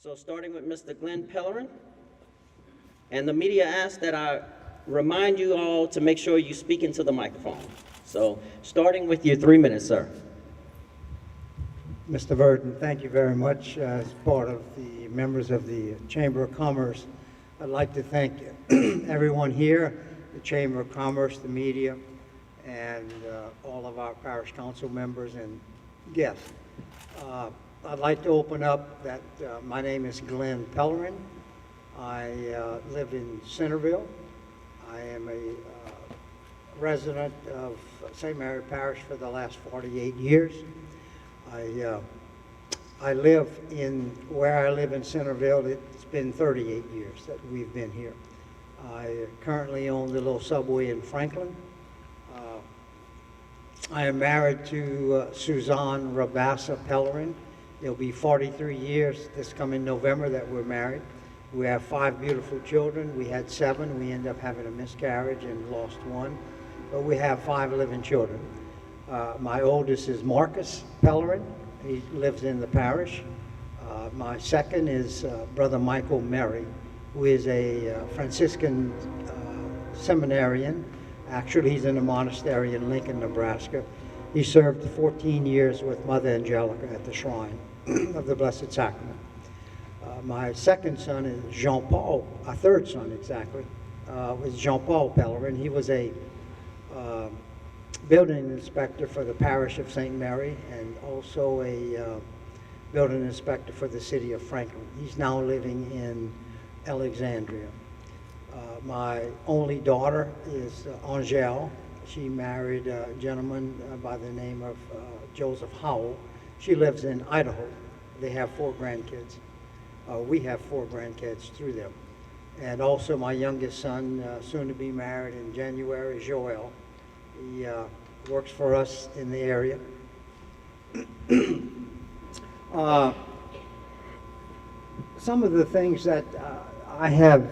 So starting with Mr. Glenn Pellerin, and the media asks that I remind you all to make sure you speak into the microphone. So starting with your 3 minutes, sir. Mr. Verdon, thank you very much. As part of the members of the Chamber of Commerce, I'd like to thank everyone here, the Chamber of Commerce, the media, and all of our parish council members and guests. I'd like to open up that my name is Glenn Pellerin. I live in Centerville. I am a resident of St. Mary Parish for the last 48 years. I live where I live in Centerville. It's been 38 years that we've been here. I currently own the little Subway in Franklin. I am married to Suzanne Rabassa Pellerin. It'll be 43 years this coming November that we're married. We have 5 beautiful children. We had 7. We ended up having a miscarriage and lost 1. But we have 5 living children. My oldest is Marcus Pellerin. He lives in the parish. My second is Brother Michael Merry, who is a Franciscan seminarian. Actually, he's in a monastery in Lincoln, Nebraska. He served 14 years with Mother Angelica at the Shrine of the Blessed Sacrament. My second son is Jean-Paul, our third son exactly, was Jean-Paul Pellerin. He was a building inspector for the parish of St. Mary and also a building inspector for the city of Franklin. He's now living in Alexandria. My only daughter is Angèle. She married a gentleman by the name of Joseph Howell. She lives in Idaho. They have 4 grandkids. We have 4 grandkids through them. And also my youngest son, soon to be married in January, Joel. He works for us in the area. Some of the things that I have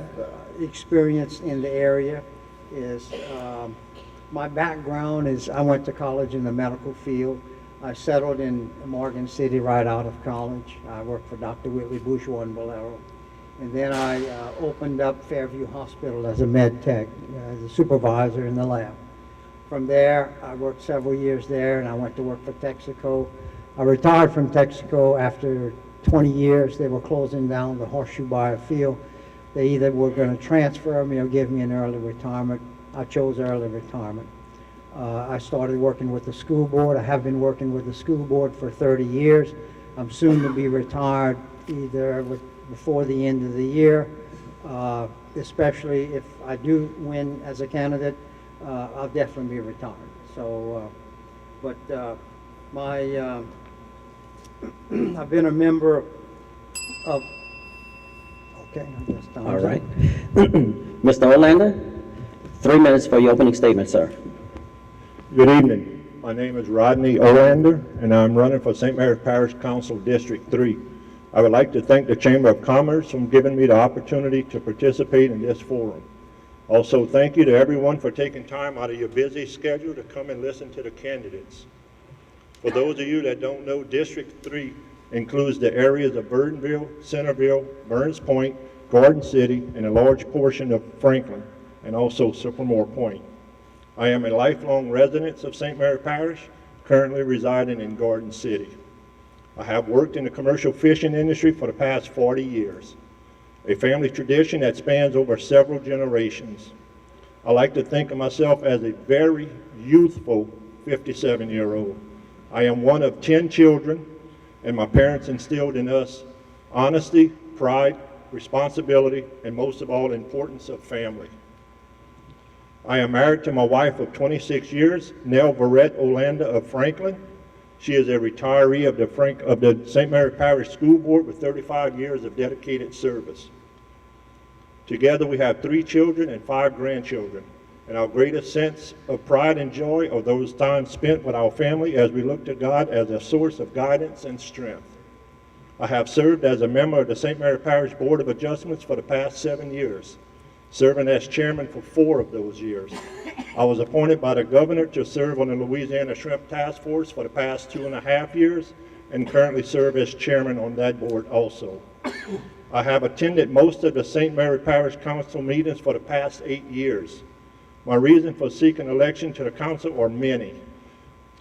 experienced in the area is my background is I went to college in the medical field. I settled in Morgan City right out of college. I worked for Dr. Whitley Bourgeois in Bolero. And then I opened up Fairview Hospital as a med tech, as a supervisor in the lab. From there, I worked several years there, and I went to work for Texaco. I retired from Texaco after 20 years. They were closing down the Horseshoe Biofield. They either were going to transfer me or give me an early retirement. I chose early retirement. I started working with the school board. I have been working with the school board for 30 years. I'm soon to be retired either before the end of the year, especially if I do win as a candidate. I'll definitely be retired. So, I've been a member of, okay, I guess time's All up. right. Mr. Olander, 3 minutes for your opening statement, sir. Good evening. My name is Rodney Olander, and I'm running for St. Mary's Parish Council District 3. I would like to thank the Chamber of Commerce for giving me the opportunity to participate in this forum. Also, thank you to everyone for taking time out of your busy schedule to come and listen to the candidates. For those of you that don't know, District 3 includes the areas of Burtonville, Centerville, Burns Point, Garden City, and a large portion of Franklin, and also Sycamore Point. I am a lifelong resident of St. Mary Parish, currently residing in Garden City. I have worked in the commercial fishing industry for the past 40 years, a family tradition that spans over several generations. I like to think of myself as a very youthful 57-year-old. I am one of 10 children, and my parents instilled in us honesty, pride, responsibility, and most of all, the importance of family. I am married to my wife of 26 years, Nell Verrett Olanda of Franklin. She is a retiree of the St. Mary Parish School Board with 35 years of dedicated service. Together we have 3 children and 5 grandchildren, and our greatest sense of pride and joy are those times spent with our family as we look to God as a source of guidance and strength. I have served as a member of the St. Mary Parish Board of Adjustments for the past 7 years, serving as chairman for 4 of those years. I was appointed by the governor to serve on the Louisiana Shrimp Task Force for the past 2.5 years and currently serve as chairman on that board also. I have attended most of the St. Mary Parish Council meetings for the past 8 years. My reason for seeking election to the council are many,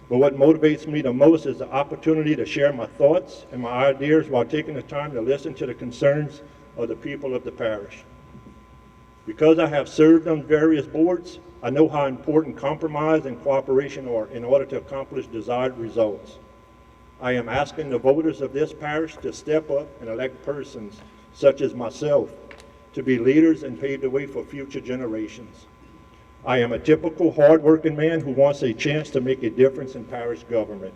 but what motivates me the most is the opportunity to share my thoughts and my ideas while taking the time to listen to the concerns of the people of the parish. Because I have served on various boards, I know how important compromise and cooperation are in order to accomplish desired results. I am asking the voters of this parish to step up and elect persons such as myself to be leaders and pave the way for future generations. I am a typical hard-working man who wants a chance to make a difference in parish government.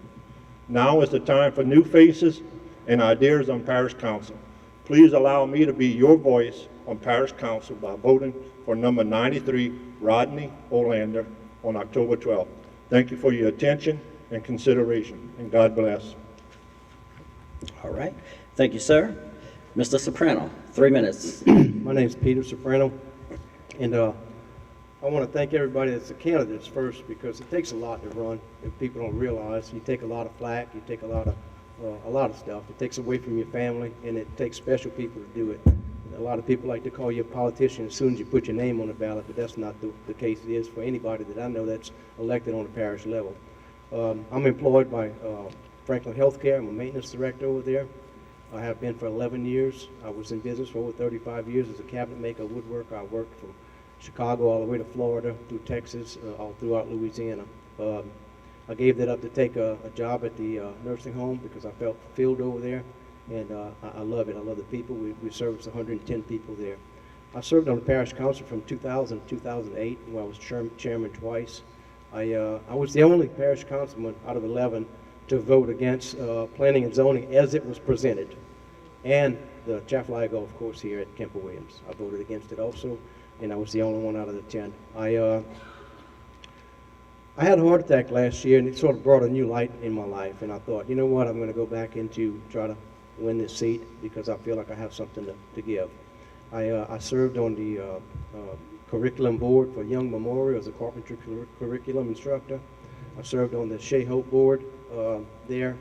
Now is the time for new faces and ideas on parish council. Please allow me to be your voice on parish council by voting for number 93, Rodney Olander, on October 12th. Thank you for your attention and consideration, and God bless. All right. Thank you, sir. Mr. Soprano, 3 minutes. My name's Peter Soprano, and I want to thank everybody that's the candidates first, because it takes a lot to run, and people don't realize. You take a lot of flack, you take a lot of stuff. It takes away from your family, and it takes special people to do it. A lot of people like to call you a politician as soon as you put your name on the ballot, but that's not the case it is for anybody that I know that's elected on the parish level. I'm employed by Franklin Healthcare. I'm a maintenance director over there. I have been for 11 years. I was in business for over 35 years as a cabinet maker, woodworker. I worked from Chicago all the way to Florida, through Texas, all throughout Louisiana. I gave that up to take a job at the nursing home because I felt fulfilled over there, and I love it. I love the people. We serviced 110 people there. I served on the parish council from 2000 to 2008, where I was chairman twice. I was the only parish councilman out of 11 to vote against planning and zoning as it was presented, and the Chaffalaya Golf Course here at Kemper Williams. I voted against it also, and I was the only one out of the 10. I had a heart attack last year, and it sort of brought a new light in my life, and I thought, you know what, I'm going to go back into try to win this seat because I feel like I have something to give. I served on the curriculum board for Young Memorial as a carpentry curriculum instructor. I served on the Shea Hope board there,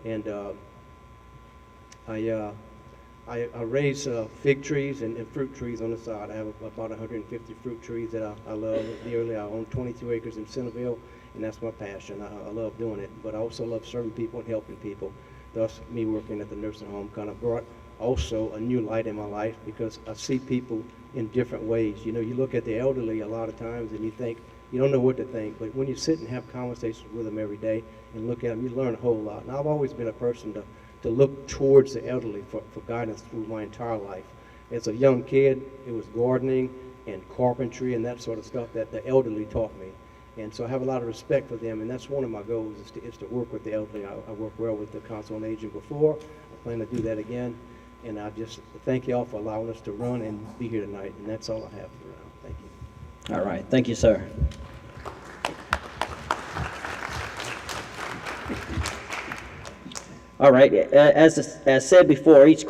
and I raise fig trees and fruit trees on the side. I have about 150 fruit trees that I love dearly. I own 22 acres in Centerville, and that's my passion. I love doing it, but I also love serving people and helping people. Thus, me working at the nursing home kind of brought also a new light in my life because I see people in different ways. You know, you look at the elderly a lot of times and you think, you don't know what to think, but when you sit and have conversations with them every day and look at them, you learn a whole lot. And I've always been a person to look towards the elderly for guidance through my entire life. As a young kid, it was gardening and carpentry and that sort of stuff that the elderly taught me. And so I have a lot of respect for them, and that's one of my goals is to work with the elderly. I worked well with the Council on Aging before. I plan to do that again. And I just thank you all for allowing us to run and be here tonight. And that's all I have for now. Thank you. All right. Thank you, sir. All right. As said before, each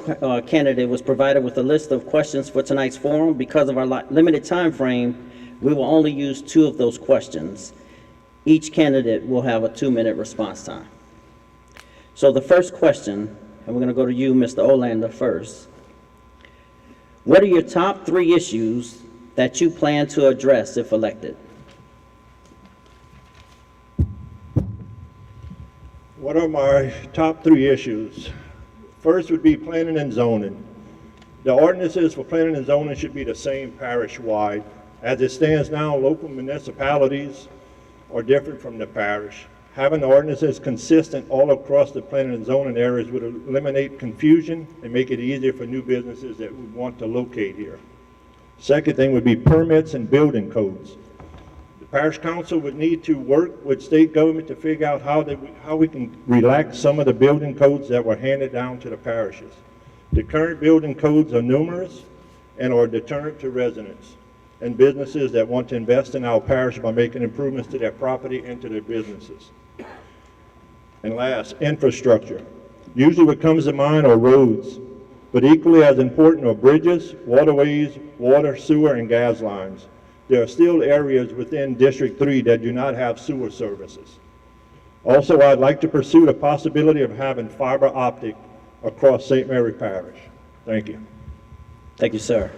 candidate was provided with a list of questions for tonight's forum. Because of our limited time frame, we will only use 2 of those questions. Each candidate will have a 2-minute response time. So the first question, and we're going to go to you, Mr. Olander, first. What are your top 3 issues that you plan to address if elected? What are my top 3 issues? First would be planning and zoning. The ordinances for planning and zoning should be the same parish-wide. As it stands now, local municipalities are different from the parish. Having ordinances consistent all across the planning and zoning areas would eliminate confusion and make it easier for new businesses that would want to locate here. Second thing would be permits and building codes. The parish council would need to work with state government to figure out how we can relax some of the building codes that were handed down to the parishes. The current building codes are numerous and are a deterrent to residents and businesses that want to invest in our parish by making improvements to their property and to their businesses. And last, infrastructure. Usually what comes to mind are roads, but equally as important are bridges, waterways, water, sewer, and gas lines. There are still areas within District 3 that do not have sewer services. Also, I'd like to pursue the possibility of having fiber optic across St. Mary Parish. Thank you. Thank you, sir.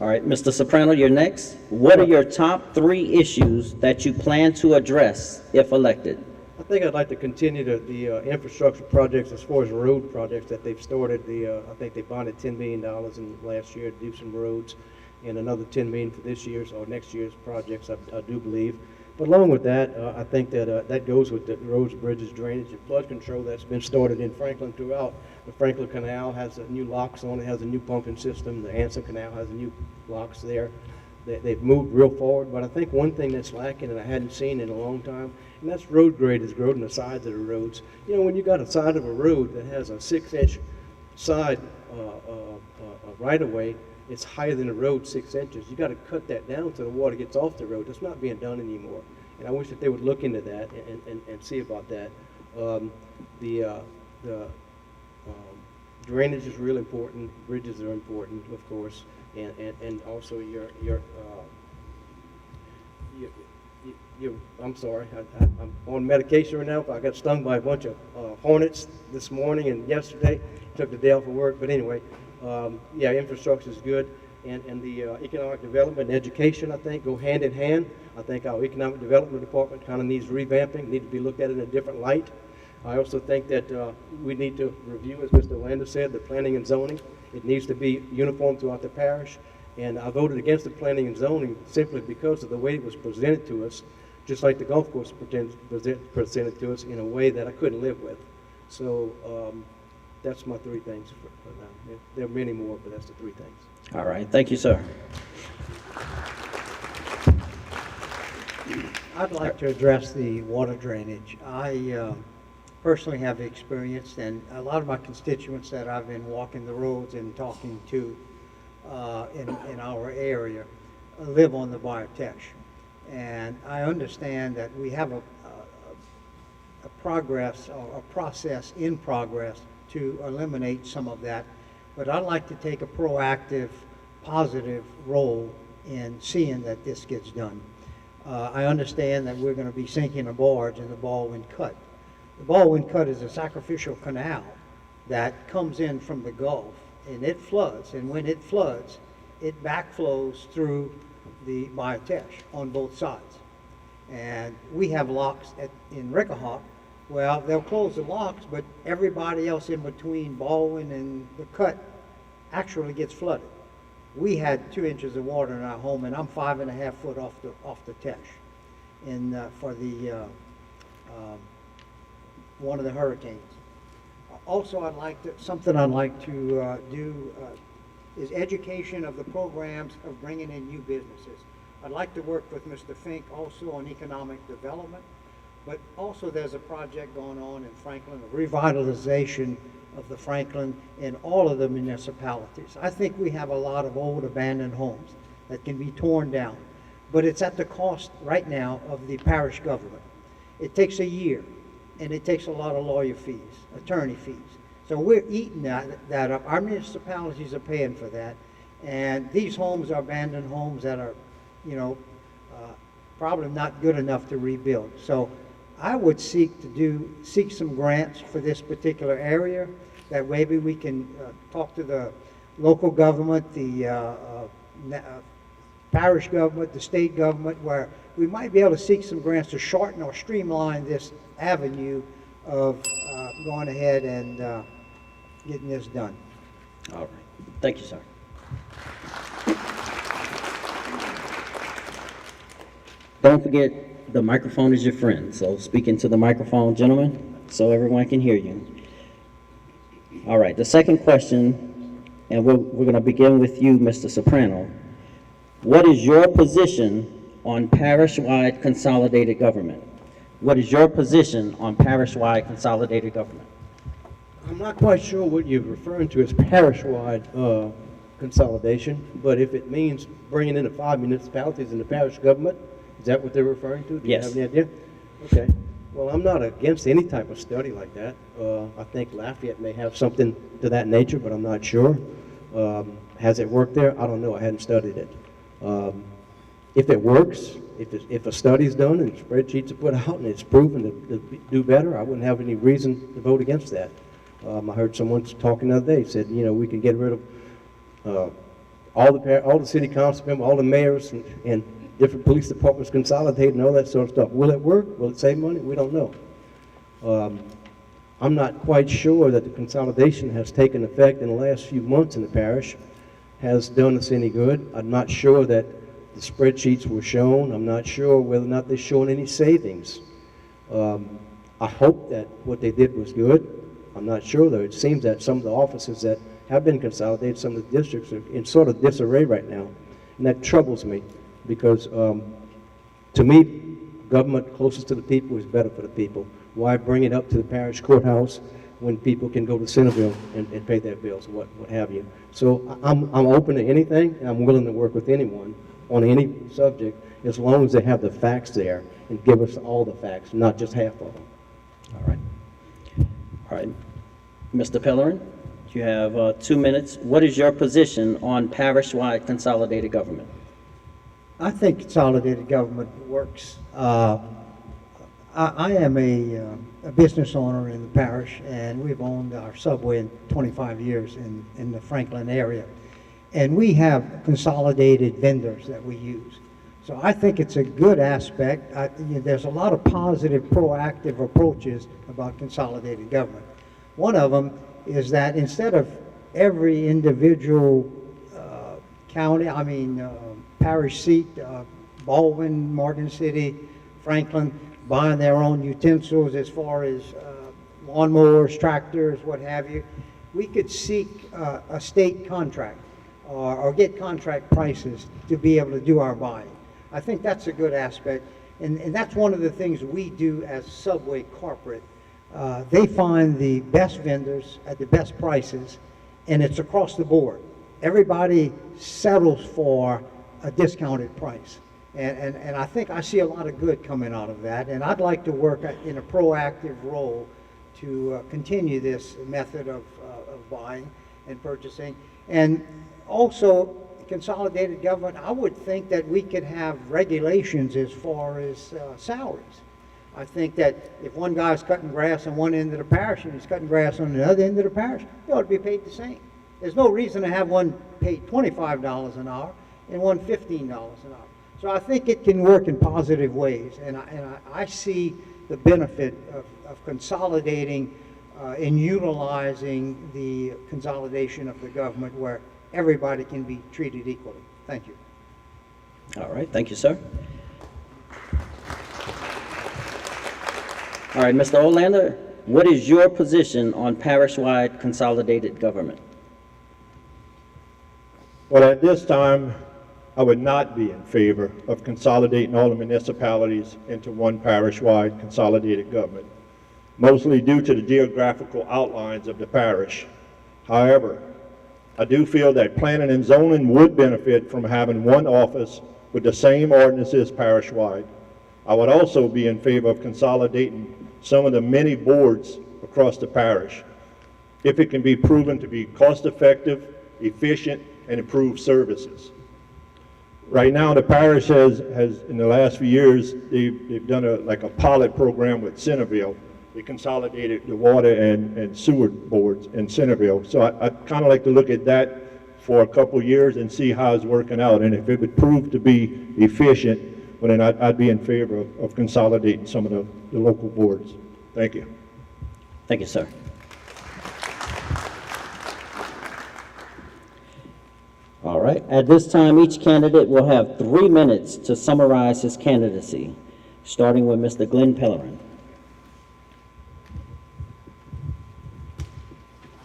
All right, Mr. Soprano, you're next. What are your top 3 issues that you plan to address if elected? I think I'd like to continue the infrastructure projects as far as road projects that they've started. I think they bonded $10 million in last year to do some roads, and another $10 million for this year's or next year's projects, I do believe. But along with that, I think that that goes with the roads, bridges, drainage, and flood control that's been started in Franklin throughout. The Franklin Canal has new locks on it, has a new pumping system. The Anson Canal has new locks there. They've moved real forward, but I think one thing that's lacking, and I hadn't seen in a long time, and that's road grade is grading the sides of the roads. You know, when you got a side of a road that has a 6-inch side right-of-way, it's higher than the road 6 inches. You got to cut that down so the water gets off the road. That's not being done anymore, and I wish that they would look into that and see about that. Drainage is real important. Bridges are important, of course, and also I'm sorry, I'm on medication right now. I got stung by a bunch of hornets this morning and yesterday. Took the day off of work, but anyway, yeah, infrastructure is good, and the economic development and education, I think, go hand in hand. I think our economic development department kind of needs revamping, need to be looked at in a different light. I also think that we need to review, as Mr. Lander said, the planning and zoning. It needs to be uniform throughout the parish. And I voted against the planning and zoning simply because of the way it was presented to us, just like the golf course presented to us in a way that I couldn't live with. So that's my 3 things for now. There are many more, but that's the 3 things. All right, thank you, sir. I'd like to address the water drainage. I personally have experienced, and a lot of my constituents that I've been walking the roads and talking to in our area live on the Biotesh. And I understand that we have a progress or a process in progress to eliminate some of that, but I'd like to take a proactive, positive role in seeing that this gets done. I understand that we're going to be sinking a barge in the Baldwin Cut. The Baldwin Cut is a sacrificial canal that comes in from the Gulf, and it floods, and when it floods, it backflows through the Biotesh on both sides. And we have locks in Rickahawk. Well, they'll close the locks, but everybody else in between Baldwin and the Cut actually gets flooded. We had 2 inches of water in our home, and I'm 5.5 foot off the Tesh, and for the one of the hurricanes. Also, something I'd like to do is education of the programs of bringing in new businesses. I'd like to work with Mr. Fink also on economic development, but also there's a project going on in Franklin, a revitalization of the Franklin in all of the municipalities. I think we have a lot of old abandoned homes that can be torn down, but it's at the cost right now of the parish government. It takes a year, and it takes a lot of lawyer fees, attorney fees. So we're eating that up. Our municipalities are paying for that, and these homes are abandoned homes that are, probably not good enough to rebuild. So I would seek some grants for this particular area, that maybe we can talk to the local government, the parish government, the state government, where we might be able to seek some grants to shorten or streamline this avenue of going ahead and getting this done. All right, thank you, sir. Don't forget, the microphone is your friend, so speak into the microphone, gentlemen, so everyone can hear you. All right, the second question, and we're going to begin with you, Mr. Soprano. What is your position on parish-wide consolidated government? What is your position on parish-wide consolidated government? I'm not quite sure what you're referring to as parish-wide consolidation, but if it means bringing in the 5 municipalities in the parish government, is that what they're referring to? Do you Yes. have any idea? Okay. Well, I'm not against any type of study like that. I think Lafayette may have something to that nature, but I'm not sure. Has it worked there? I don't know. I hadn't studied it. If it works, if a study's done and spreadsheets are put out and it's proven to do better, I wouldn't have any reason to vote against that. I heard someone talking the other day, said, you know, we can get rid of all the city council members, all the mayors and different police departments consolidated and all that sort of stuff. Will it work? Will it save money? We don't know. I'm not quite sure that the consolidation has taken effect in the last few months in the parish, has done us any good. I'm not sure that the spreadsheets were shown. I'm not sure whether or not they're showing any savings. I hope that what they did was good. I'm not sure, though. It seems that some of the offices that have been consolidated, some of the districts are in sort of disarray right now. And that troubles me because, to me, government closest to the people is better for the people. Why bring it up to the parish courthouse when people can go to Centerville and pay their bills, what have you? So I'm open to anything, and I'm willing to work with anyone on any subject as long as they have the facts there and give us all the facts, not just half of them. All right. All right. Mr. Pellerin, you have 2 minutes. What is your position on parish-wide consolidated government? I think consolidated government works. I am a business owner in the parish, and we've owned our subway in 25 years in the Franklin area. And we have consolidated vendors that we use. So I think it's a good aspect. There's a lot of positive, proactive approaches about consolidated government. One of them is that instead of every individual parish seat, Baldwin, Morgan City, Franklin, buying their own utensils as far as lawnmowers, tractors, what have you, we could seek a state contract or get contract prices to be able to do our buying. I think that's a good aspect, and that's one of the things we do as Subway corporate. They find the best vendors at the best prices, and it's across the board. Everybody settles for a discounted price. And I think I see a lot of good coming out of that, and I'd like to work in a proactive role to continue this method of buying and purchasing. And also, consolidated government, I would think that we could have regulations as far as salaries. I think that if one guy's cutting grass on one end of the parish and he's cutting grass on the other end of the parish, they ought to be paid the same. There's no reason to have one paid $25 an hour and one $15 an hour. So I think it can work in positive ways, and I see the benefit of consolidating and utilizing the consolidation of the government where everybody can be treated equally. Thank you. All right, thank you, sir. All right, Mr. Olander, what is your position on parish-wide consolidated government? Well, at this time, I would not be in favor of consolidating all the municipalities into one parish-wide consolidated government, mostly due to the geographical outlines of the parish. However, I do feel that planning and zoning would benefit from having one office with the same ordinances parish-wide. I would also be in favor of consolidating some of the many boards across the parish if it can be proven to be cost-effective, efficient, and improve services. Right now, the parish has in the last few years, they've done a pilot program with Centerville. They consolidated the water and sewer boards in Centerville. So I'd kind of like to look at that for a couple years and see how it's working out. And if it would prove to be efficient, well, then I'd be in favor of consolidating some of the local boards. Thank you. Thank you, sir. All right, at this time, each candidate will have 3 minutes to summarize his candidacy, starting with Mr. Glenn Pellerin.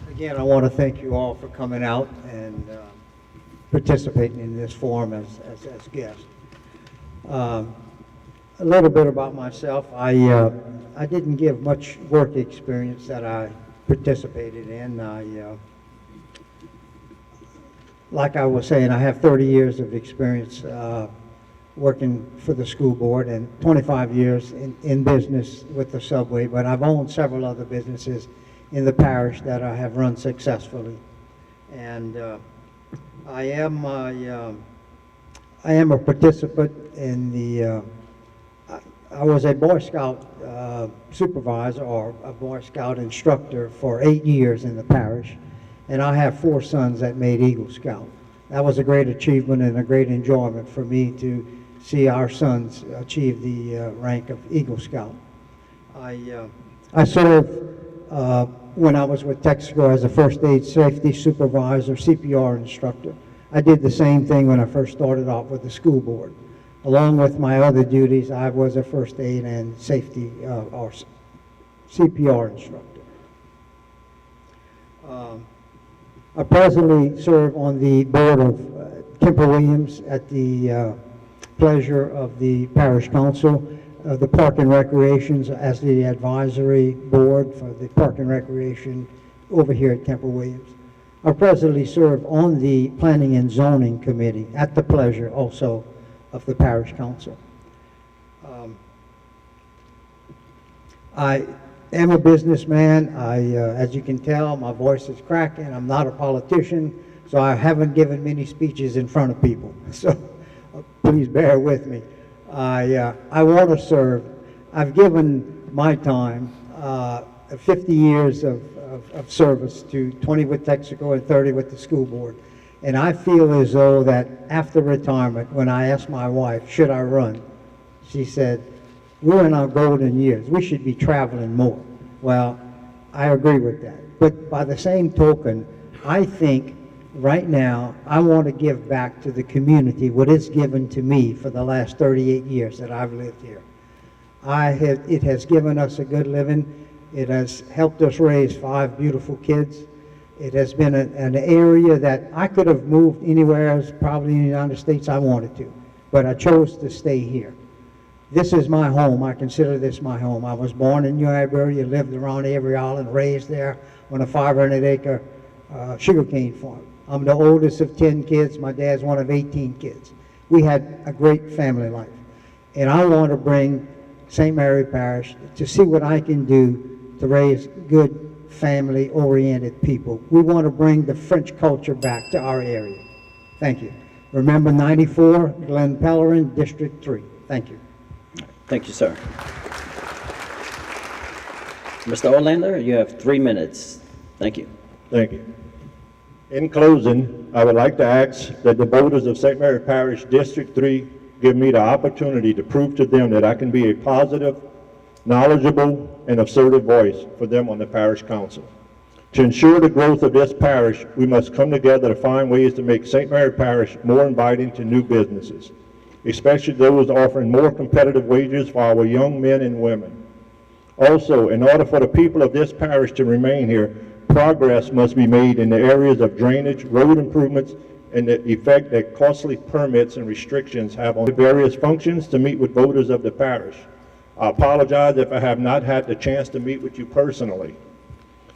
Again, I want to thank you all for coming out and participating in this forum as guests. A little bit about myself. I didn't give much work experience that I participated in. Like I was saying, I have 30 years of experience working for the school board and 25 years in business with the subway, but I've owned several other businesses in the parish that I have run successfully. And I am a I am a participant in the, I was a Boy Scout supervisor or a Boy Scout instructor for 8 years in the parish, and I have 4 sons that made Eagle Scout. That was a great achievement and a great enjoyment for me to see our sons achieve the rank of Eagle Scout. I served when I was with Texaco as a first aid safety supervisor, CPR instructor. I did the same thing when I first started off with the school board. Along with my other duties, I was a first aid and safety or CPR instructor. I presently serve on the board of Kemper Williams at the pleasure of the Parish Council, the Park and Recreations as the advisory board for the Park and Recreation over here at Kemper Williams. I presently serve on the Planning and Zoning Committee at the pleasure also of the Parish Council. I am a businessman. As you can tell, my voice is cracking. I'm not a politician, so I haven't given many speeches in front of people. So please bear with me. I want to serve. I've given my time, 50 years of service to 20 with Texaco and 30 with the school board. And I feel as though that after retirement, when I asked my wife, should I run? She said, we're in our golden years. We should be traveling more. Well, I agree with that. But by the same token, I think right now, I want to give back to the community what it's given to me for the last 38 years that I've lived here. It has given us a good living. It has helped us raise 5 beautiful kids. It has been an area that I could have moved anywhere else, probably in the United States I wanted to, but I chose to stay here. This is my home. I consider this my home. I was born in New Iberia, lived around Avery Island, raised there on a 500-acre sugarcane farm. I'm the oldest of 10 kids. My dad's one of 18 kids. We had a great family life. And I want to bring St. Mary Parish to see what I can do to raise good family-oriented people. We want to bring the French culture back to our area. Thank you. Remember 94, Glen Pellerin, District 3. Thank you. Thank you, sir. Mr. Olander, you have 3 minutes. Thank you. Thank you. In closing, I would like to ask that the voters of St. Mary Parish District 3 give me the opportunity to prove to them that I can be a positive, knowledgeable, and assertive voice for them on the Parish Council. To ensure the growth of this parish, we must come together to find ways to make St. Mary Parish more inviting to new businesses, especially those offering more competitive wages for our young men and women. Also, in order for the people of this parish to remain here, progress must be made in the areas of drainage, road improvements, and the effect that costly permits and restrictions have on the various functions to meet with voters of the parish. I apologize if I have not had the chance to meet with you personally.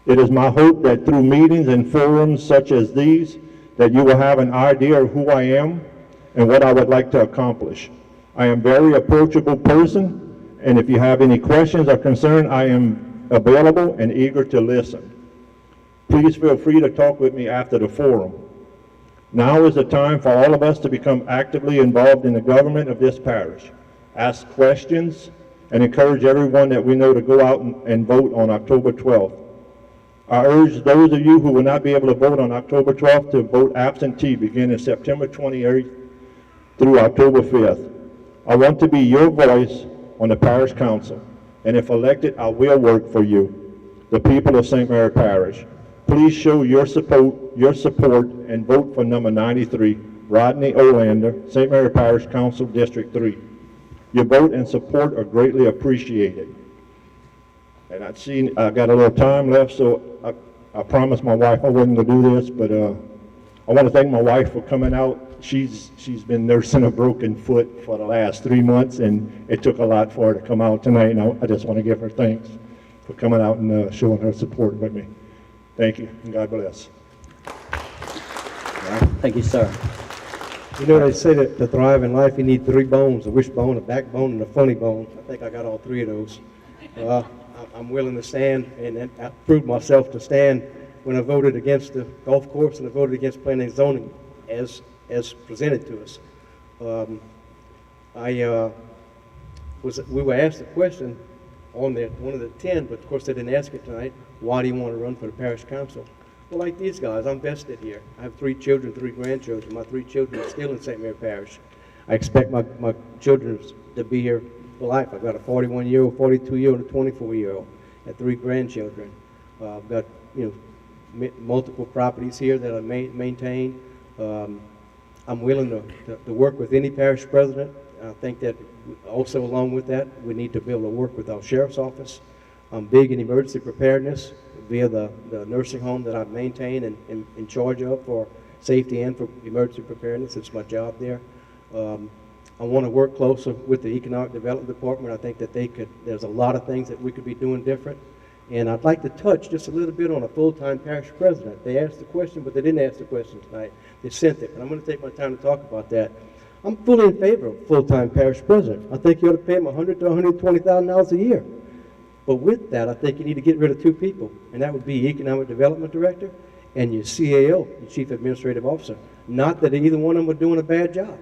It is my hope that through meetings and forums such as these, that you will have an idea of who I am and what I would like to accomplish. I am a very approachable person, and if you have any questions or concerns, I am available and eager to listen. Please feel free to talk with me after the forum. Now is the time for all of us to become actively involved in the government of this parish, ask questions, and encourage everyone that we know to go out and vote on October 12th. I urge those of you who will not be able to vote on October 12th to vote absentee beginning September 28th through October 5th. I want to be your voice on the Parish Council, and if elected, I will work for you, the people of St. Mary Parish. Please show your support and vote for number 93, Rodney Olander, St. Mary Parish Council, District 3. Your vote and support are greatly appreciated. And I got a little time left, so I promised my wife I wasn't going to do this, but I want to thank my wife for coming out. She's been nursing a broken foot for the last 3 months, and it took a lot for her to come out tonight, and I just want to give her thanks for coming out and showing her support with me. Thank you, and God bless. Thank you, sir. You know, they say that to thrive in life, you need 3 bones, a wishbone, a backbone, and a funny bone. I think I got all 3 of those. I'm willing to stand, and I proved myself to stand when I voted against the golf course and I voted against planning and zoning as presented to us. We were asked a question on one of the 10, but of course they didn't ask it tonight. Why do you want to run for the parish council? Well, like these guys, I'm vested here. I have 3 children, 3 grandchildren. My 3 children are still in St. Mary Parish. I expect my children to be here for life. I've got a 41-year-old, 42-year-old, and a 24-year-old. I have 3 grandchildren. I've got, multiple properties here that I maintain. I'm willing to work with any parish president. I think that also along with that, we need to be able to work with our sheriff's office. I'm big in emergency preparedness via the nursing home that I maintain and in charge of for safety and for emergency preparedness. It's my job there. I want to work closer with the economic development department. I think that there's a lot of things that we could be doing different. And I'd like to touch just a little bit on a full-time parish president. They asked the question, but they didn't ask the question tonight. They sent it, but I'm going to take my time to talk about that. I'm fully in favor of full-time parish president. I think you ought to pay him $100,000 to $120,000 a year. But with that, I think you need to get rid of 2 people, and that would be economic development director and your CAO, your chief administrative officer. Not that either one of them are doing a bad job.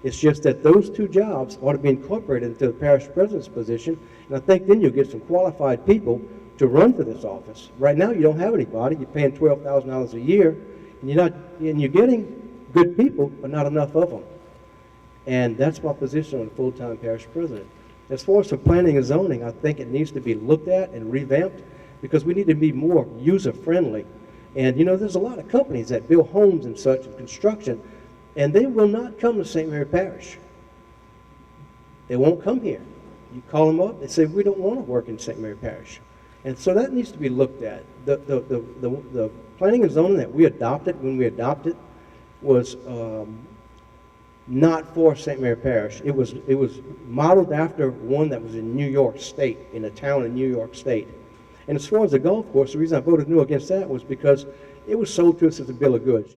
It's just that those 2 jobs ought to be incorporated into the parish president's position, and I think then you'll get some qualified people to run for this office. Right now, you don't have anybody. You're paying $12,000 a year, and you're getting good people, but not enough of them. And that's my position on the full-time parish president. As far as for planning and zoning, I think it needs to be looked at and revamped because we need to be more user-friendly. And there's a lot of companies that build homes and such and construction, and they will not come to St. Mary Parish. They won't come here. You call them up, they say, we don't want to work in St. Mary Parish. And so that needs to be looked at. The planning and zoning that we adopted when we adopted was not for St. Mary Parish. It was modeled after one that was in New York State, in a town in New York State. And as far as the golf course, the reason I voted no against that was because it was sold to us as a bill of goods.